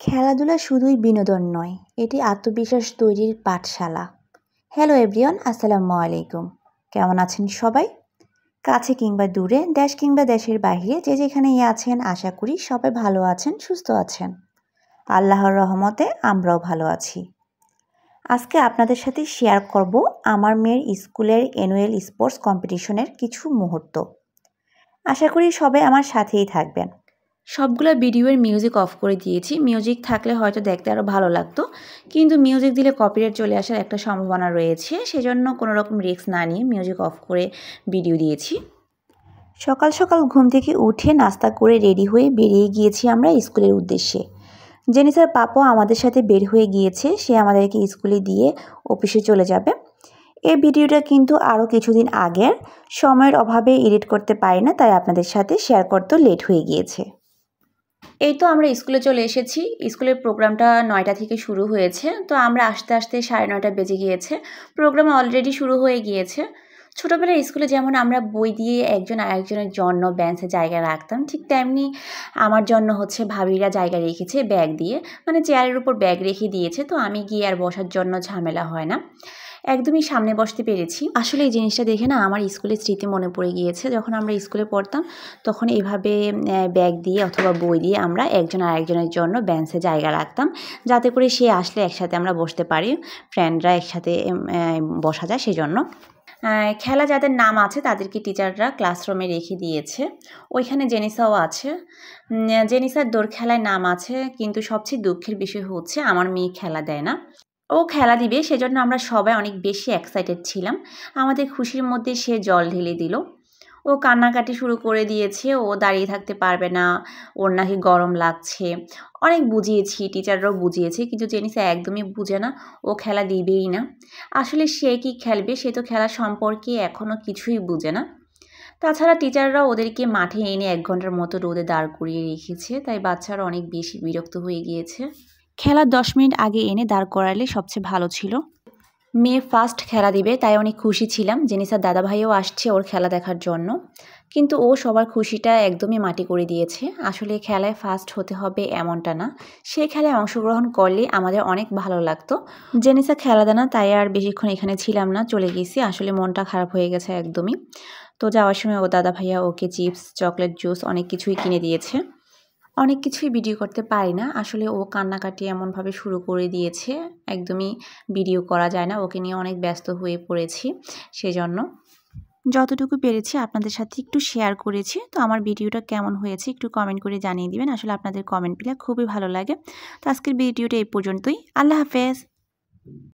খেলাধুলা শুধুই বিনোদন নয়, এটি আত্মবিশ্বাস তৈরির পাঠশালা। হ্যালো এভরিওয়ান, আসসালামু আলাইকুম। কেমন আছেন সবাই? কাছে কিংবা দূরে, দেশ কিংবা দেশের বাইরে যে যেখানেই আছেন, আশা করি সবাই ভালো আছেন, সুস্থ আছেন। আল্লাহর রহমতে আমরাও ভালো আছি। আজকে আপনাদের সাথে শেয়ার করব আমার মেয়ের স্কুলের অ্যানুয়াল স্পোর্টস কম্পিটিশনের কিছু মুহূর্ত। আশা করি সবাই আমার সাথেই থাকবেন। সবগুলো ভিডিওর মিউজিক অফ করে দিয়েছি। মিউজিক থাকলে হয়তো দেখতে আরও ভালো লাগতো, কিন্তু মিউজিক দিলে কপিরাইট চলে আসার একটা সম্ভাবনা রয়েছে, সেজন্য কোনো রকম রিস্ক না নিয়ে মিউজিক অফ করে ভিডিও দিয়েছি। সকাল সকাল ঘুম থেকে উঠে নাস্তা করে রেডি হয়ে বেরিয়ে গিয়েছি আমরা স্কুলের উদ্দেশ্যে। জেনিসার পাপাও আমাদের সাথে বের হয়ে গিয়েছে, সে আমাদেরকে স্কুলে দিয়ে অফিসে চলে যাবে। এই ভিডিওটা কিন্তু আরও কিছুদিন আগের, সময়ের অভাবে এডিট করতে পারি না, তাই আপনাদের সাথে শেয়ার করতেও লেট হয়ে গিয়েছে। এই তো আমরা স্কুলে চলে এসেছি। স্কুলের প্রোগ্রামটা 9টা থেকে শুরু হয়েছে, তো আমরা আস্তে আস্তে 9:30 বেজে গিয়েছে। প্রোগ্রাম অলরেডি শুরু হয়ে গিয়েছে। ছোটোবেলায় স্কুলে যেমন আমরা বই দিয়ে একজন আরেকজনের জন্য বেঞ্চে জায়গা রাখতাম, ঠিক তেমনি আমার জন্য ভাবিরা জায়গা রেখেছে ব্যাগ দিয়ে, মানে চেয়ারের উপর ব্যাগ রেখে দিয়েছে, তো আমি গিয়ে আর বসার জন্য ঝামেলা হয় না, একদমই সামনে বসতে পেরেছি। আসলে এই জিনিসটা দেখে না আমার স্কুলের স্মৃতি মনে পড়ে গিয়েছে। যখন আমরা স্কুলে পড়তাম তখন এইভাবে ব্যাগ দিয়ে অথবা বই দিয়ে আমরা একজন আরেকজনের জন্য বেঞ্চে জায়গা রাখতাম, যাতে করে সে আসলে একসাথে আমরা বসতে পারি, ফ্রেন্ডরা একসাথে বসা যায় সেজন্য। খেলা যাদের নাম আছে তাদেরকে টিচাররা ক্লাসরুমে রেখে দিয়েছে। ওইখানে জেনিসাও আছে। জেনিসার দৌড় খেলায় নাম আছে, কিন্তু সবচেয়ে দুঃখের বিষয় হচ্ছে আমার মেয়ে খেলা দেয় না। ও খেলা দিবে, সেজন্য আমরা সবাই অনেক বেশি এক্সাইটেড ছিলাম। আমাদের খুশির মধ্যে সে জল ঢেলে দিল। ও কান্নাকাটি শুরু করে দিয়েছে, ও দাঁড়িয়ে থাকতে পারবে না, ওর নাকি গরম লাগছে। অনেক বুঝিয়েছি, টিচাররাও বুঝিয়েছে, কিন্তু জেনিসা একদমই বুঝে না, ও খেলা দিবেই না। আসলে সে কি খেলবে, সে তো খেলা সম্পর্কে এখনও কিছুই বুঝে না। তাছাড়া টিচাররা ওদেরকে মাঠে এনে 1 ঘন্টার মতো রোদে দাঁড় করিয়ে রেখেছে, তাই বাচ্চারা অনেক বেশি বিরক্ত হয়ে গিয়েছে। খেলার 10 মিনিট আগে এনে দাঁড় করালে সবচেয়ে ভালো ছিল। মেয়ে ফার্স্ট খেলা দিবে, তাই অনেক খুশি ছিলাম। জেনিসার দাদাভাইও আসছে ওর খেলা দেখার জন্য, কিন্তু ও সবার খুশিটা একদমই মাটি করে দিয়েছে। আসলে খেলায় ফার্স্ট হতে হবে এমনটা না, সে খেলায় অংশগ্রহণ করলে আমাদের অনেক ভালো লাগতো। জেনিসা খেলা দেয় না, তাই আর বেশিক্ষণ এখানে ছিলাম না, চলে গেছি। আসলে মনটা খারাপ হয়ে গেছে একদমই। তো যাওয়ার সময় ও দাদা ভাইয়া ওকে চিপস, চকলেট, জুস অনেক কিছুই কিনে দিয়েছে। অনেক কিছুই ভিডিও করতে পারি না, আসলে ও কান্নাকাটি এমনভাবে শুরু করে দিয়েছে, একদমই ভিডিও করা যায় না। ওকে নিয়ে অনেক ব্যস্ত হয়ে পড়েছি, সেজন্য যতটুকু পেরেছি আপনাদের সাথে একটু শেয়ার করেছি। তো আমার ভিডিওটা কেমন হয়েছে একটু কমেন্ট করে জানিয়ে দিবেন, আসলে আপনাদের কমেন্ট পেলে খুবই ভালো লাগে। তো আজকের ভিডিওটা এই পর্যন্তই। আল্লাহ হাফেজ।